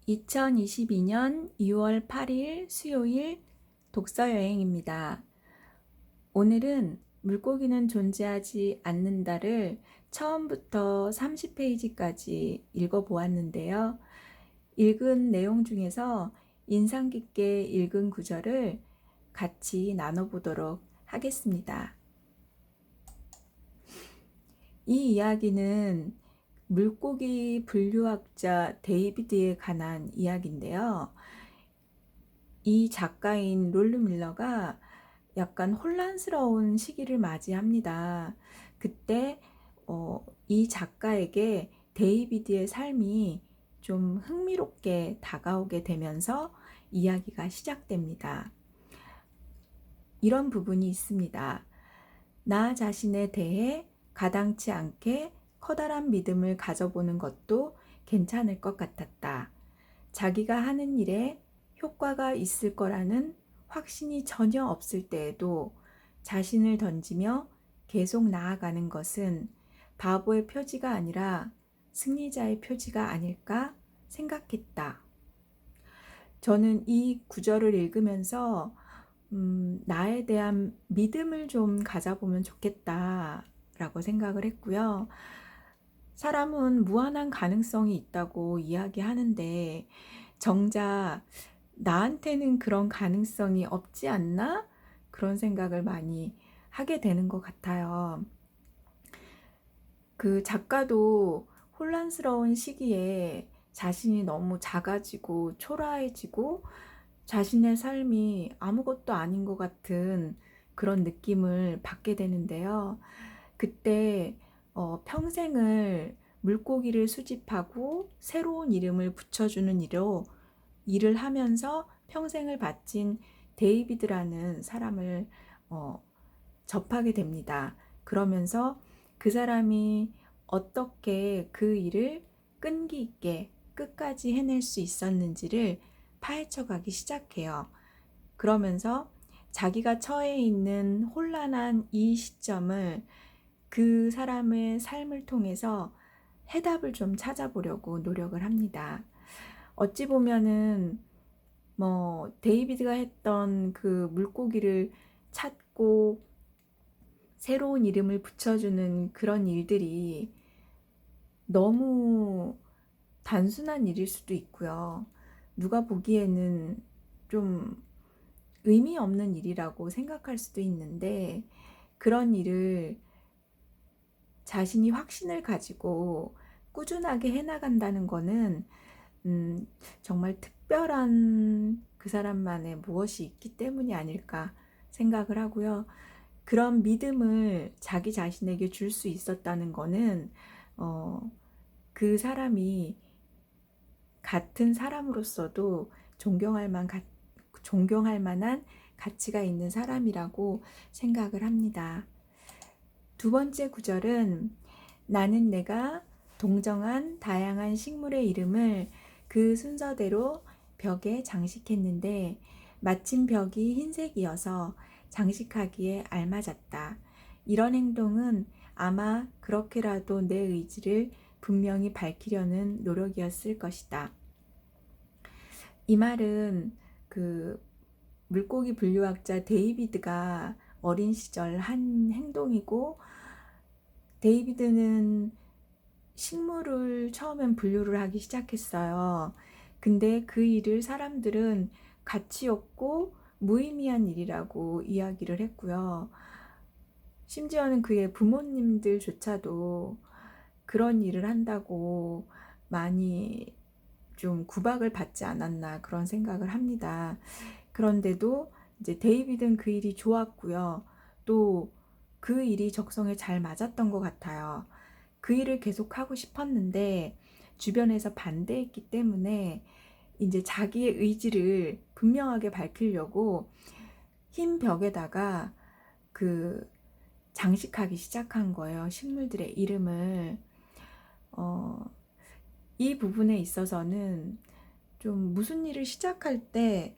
2022년 2월 8일 수요일 독서 여행입니다. 오늘은 물고기는 존재하지 않는다를 처음부터 30페이지까지 읽어보았는데요. 읽은 내용 중에서 인상 깊게 읽은 구절을 같이 나눠보도록 하겠습니다. 이 이야기는 물고기 분류학자 데이비드에 관한 이야기인데요. 이 작가인 롤루 밀러가 약간 혼란스러운 시기를 맞이합니다. 그때 이 작가에게 데이비드의 삶이 좀 흥미롭게 다가오게 되면서 이야기가 시작됩니다. 이런 부분이 있습니다. 나 자신에 대해 가당치 않게 커다란 믿음을 가져보는 것도 괜찮을 것 같았다. 자기가 하는 일에 효과가 있을 거라는 확신이 전혀 없을 때에도 자신을 던지며 계속 나아가는 것은 바보의 표지가 아니라 승리자의 표지가 아닐까 생각했다. 저는 이 구절을 읽으면서 나에 대한 믿음을 좀 가져보면 좋겠다라고 생각을 했고요. 사람은 무한한 가능성이 있다고 이야기하는데 정작 나한테는 그런 가능성이 없지 않나? 그런 생각을 많이 하게 되는 것 같아요. 그 작가도 혼란스러운 시기에 자신이 너무 작아지고 초라해지고 자신의 삶이 아무것도 아닌 것 같은 그런 느낌을 받게 되는데요. 그때 평생을 물고기를 수집하고 새로운 이름을 붙여주는 일을 하면서 평생을 바친 데이비드라는 사람을 접하게 됩니다. 그러면서 그 사람이 어떻게 그 일을 끈기 있게 끝까지 해낼 수 있었는지를 파헤쳐 가기 시작해요. 그러면서 자기가 처해 있는 혼란한 이 시점을 그 사람의 삶을 통해서 해답을 좀 찾아보려고 노력을 합니다. 어찌 보면은 데이비드가 했던 그 물고기를 찾고 새로운 이름을 붙여주는 그런 일들이 너무 단순한 일일 수도 있고요. 누가 보기에는 좀 의미 없는 일이라고 생각할 수도 있는데 그런 일을 자신이 확신을 가지고 꾸준하게 해나간다는 거는 정말 특별한 그 사람만의 무엇이 있기 때문이 아닐까 생각을 하고요. 그런 믿음을 자기 자신에게 줄 수 있었다는 거는 그 사람이 같은 사람으로서도 존경할 만한 가치가 있는 사람이라고 생각을 합니다. 두 번째 구절은 나는 내가 동정한 다양한 식물의 이름을 그 순서대로 벽에 장식했는데 마침 벽이 흰색이어서 장식하기에 알맞았다. 이런 행동은 아마 그렇게라도 내 의지를 분명히 밝히려는 노력이었을 것이다. 이 말은 그 물고기 분류학자 데이비드가 어린 시절 한 행동이고 데이비드는 식물을 처음엔 분류를 하기 시작했어요. 근데 그 일을 사람들은 가치 없고 무의미한 일이라고 이야기를 했고요. 심지어는 그의 부모님들조차도 그런 일을 한다고 많이 좀 구박을 받지 않았나 그런 생각을 합니다. 그런데도 이제 데이비드는 그 일이 좋았고요. 또 그 일이 적성에 잘 맞았던 것 같아요. 그 일을 계속하고 싶었는데 주변에서 반대했기 때문에 이제 자기의 의지를 분명하게 밝히려고 흰 벽에다가 그 장식하기 시작한 거예요. 식물들의 이름을. 이 부분에 있어서는 좀 무슨 일을 시작할 때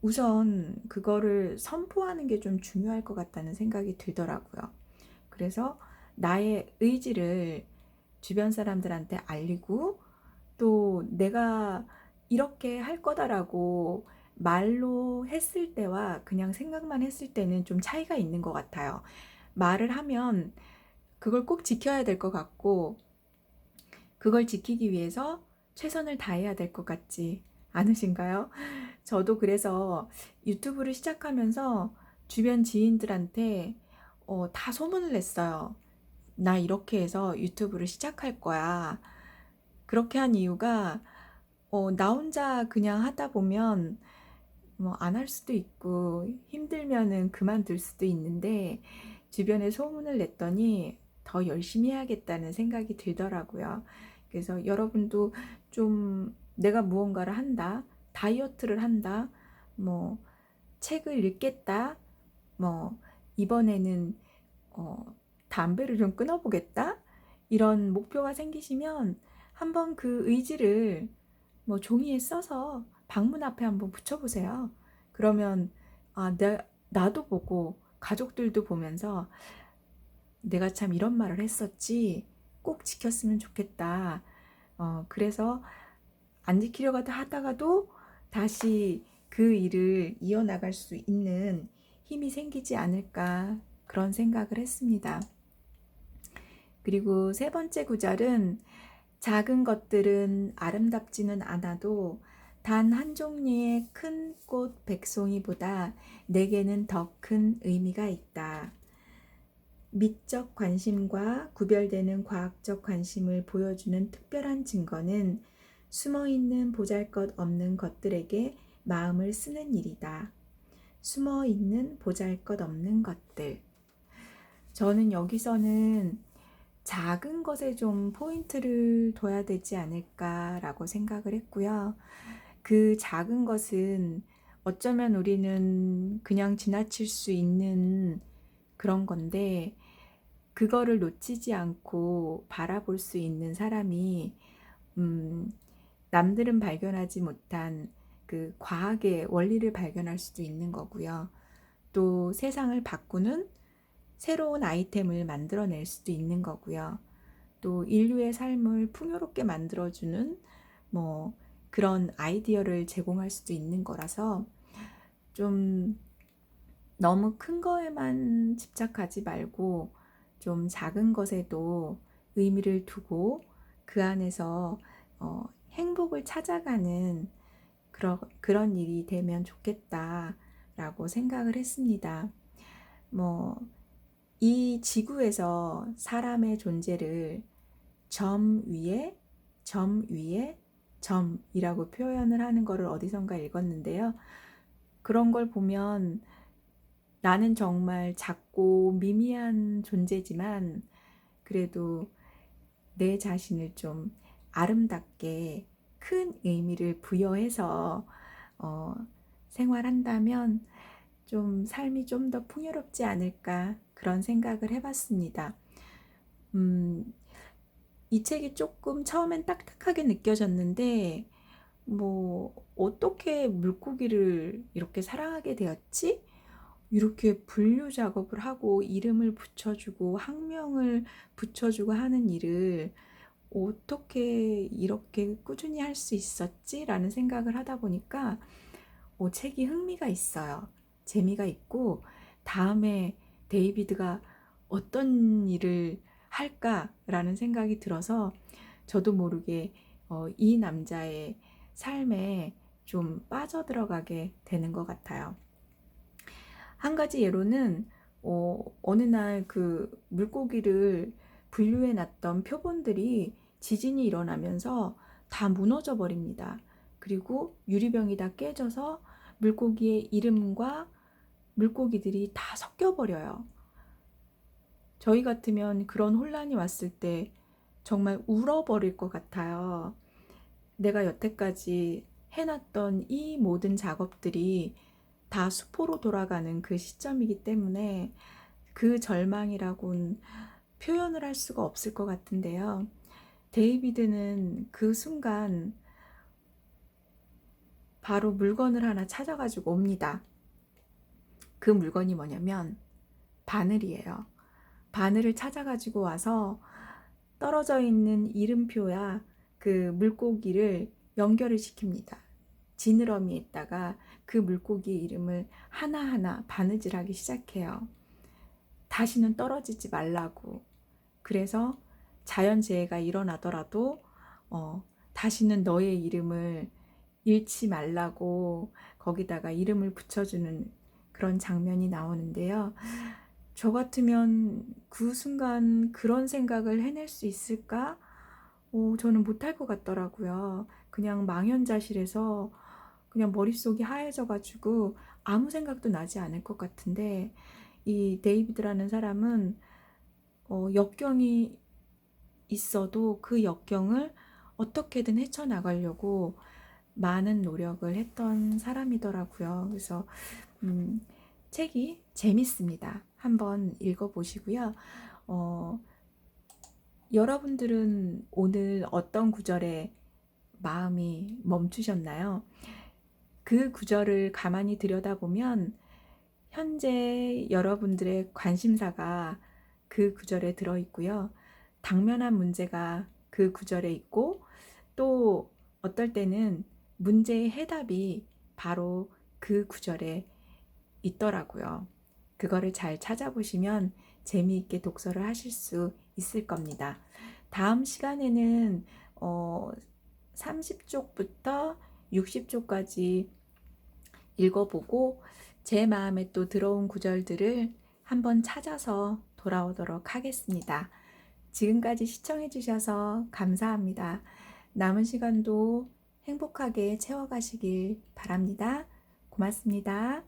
우선 그거를 선포하는 게 좀 중요할 것 같다는 생각이 들더라고요. 그래서 나의 의지를 주변 사람들한테 알리고 또 내가 이렇게 할 거다라고 말로 했을 때와 그냥 생각만 했을 때는 좀 차이가 있는 것 같아요. 말을 하면 그걸 꼭 지켜야 될 것 같고, 그걸 지키기 위해서 최선을 다해야 될 것 같지 않으신가요? 저도 그래서 유튜브를 시작하면서 주변 지인들한테 다 소문을 냈어요. 나 이렇게 해서 유튜브를 시작할 거야. 그렇게 한 이유가 나 혼자 그냥 하다 보면 뭐 안 할 수도 있고 힘들면은 그만둘 수도 있는데, 주변에 소문을 냈더니 더 열심히 해야겠다는 생각이 들더라고요. 그래서 여러분도 좀 내가 무언가를 한다, 다이어트를 한다, 뭐 책을 읽겠다, 뭐 이번에는 어, 담배를 좀 끊어보겠다, 이런 목표가 생기시면 한번 그 의지를 뭐 종이에 써서 방문 앞에 한번 붙여보세요. 그러면 나도 보고 가족들도 보면서 내가 참 이런 말을 했었지, 꼭 지켰으면 좋겠다. 그래서 안 지키려고 하다가도 다시 그 일을 이어나갈 수 있는 힘이 생기지 않을까, 그런 생각을 했습니다. 그리고 세 번째 구절은, 작은 것들은 아름답지는 않아도 단 한 종류의 큰 꽃 백송이보다 내게는 더 큰 의미가 있다. 미적 관심과 구별되는 과학적 관심을 보여주는 특별한 증거는 숨어있는 보잘것없는 것들에게 마음을 쓰는 일이다. 숨어있는 보잘것없는 것들. 저는 여기서는 작은 것에 좀 포인트를 둬야 되지 않을까라고 생각을 했고요. 그 작은 것은 어쩌면 우리는 그냥 지나칠 수 있는 그런 건데, 그거를 놓치지 않고 바라볼 수 있는 사람이 음, 남들은 발견하지 못한 그 과학의 원리를 발견할 수도 있는 거고요. 또 세상을 바꾸는 새로운 아이템을 만들어낼 수도 있는 거고요. 또 인류의 삶을 풍요롭게 만들어주는 뭐 그런 아이디어를 제공할 수도 있는 거라서, 좀 너무 큰 거에만 집착하지 말고 좀 작은 것에도 의미를 두고 그 안에서 행복을 찾아가는 그런 일이 되면 좋겠다라고 생각을 했습니다. 뭐, 이 지구에서 사람의 존재를 점 위에, 점 위에, 점이라고 표현을 하는 거를 어디선가 읽었는데요. 그런 걸 보면 나는 정말 작고 미미한 존재지만 그래도 내 자신을 좀 아름답게 큰 의미를 부여해서 어, 생활한다면 좀 삶이 좀 더 풍요롭지 않을까, 그런 생각을 해봤습니다. 음, 이 책이 조금 처음엔 딱딱하게 느껴졌는데, 뭐 어떻게 물고기를 이렇게 사랑하게 되었지? 이렇게 분류 작업을 하고 이름을 붙여주고 학명을 붙여주고 하는 일을 어떻게 이렇게 꾸준히 할 수 있었지? 라는 생각을 하다 보니까 책이 흥미가 있어요. 재미가 있고, 다음에 데이비드가 어떤 일을 할까라는 생각이 들어서 저도 모르게 이 남자의 삶에 좀 빠져들어가게 되는 것 같아요. 한 가지 예로는 어느 날 그 물고기를 분류해 놨던 표본들이 지진이 일어나면서 다 무너져 버립니다. 그리고 유리병이 다 깨져서 물고기의 이름과 물고기들이 다 섞여 버려요. 저희 같으면 그런 혼란이 왔을 때 정말 울어버릴 것 같아요. 내가 여태까지 해놨던 이 모든 작업들이 다 수포로 돌아가는 그 시점이기 때문에 그 절망이라고는 표현을 할 수가 없을 것 같은데요. 데이비드는 그 순간 바로 물건을 하나 찾아가지고 옵니다. 그 물건이 뭐냐면 바늘이에요. 바늘을 찾아가지고 와서 떨어져 있는 이름표야 그 물고기를 연결을 시킵니다. 지느러미에다가 그 물고기의 이름을 하나하나 바느질하기 시작해요. 다시는 떨어지지 말라고. 그래서 자연재해가 일어나더라도 다시는 너의 이름을 잃지 말라고 거기다가 이름을 붙여주는 그런 장면이 나오는데요. 저 같으면 그 순간 그런 생각을 해낼 수 있을까? 저는 못할 것 같더라고요. 그냥 망연자실해서 그냥 머릿속이 하얘져가지고 아무 생각도 나지 않을 것 같은데, 이 데이비드라는 사람은 역경이 있어도 그 역경을 어떻게든 헤쳐나가려고 많은 노력을 했던 사람이더라고요. 그래서 책이 재밌습니다. 한번 읽어보시고요. 여러분들은 오늘 어떤 구절에 마음이 멈추셨나요? 그 구절을 가만히 들여다보면 현재 여러분들의 관심사가 그 구절에 들어있고요. 당면한 문제가 그 구절에 있고, 또 어떨 때는 문제의 해답이 바로 그 구절에 있더라고요. 그거를 잘 찾아보시면 재미있게 독서를 하실 수 있을 겁니다. 다음 시간에는 30쪽부터 60쪽까지 읽어보고 제 마음에 또 들어온 구절들을 한번 찾아서 돌아오도록 하겠습니다. 지금까지 시청해주셔서 감사합니다. 남은 시간도 행복하게 채워가시길 바랍니다. 고맙습니다.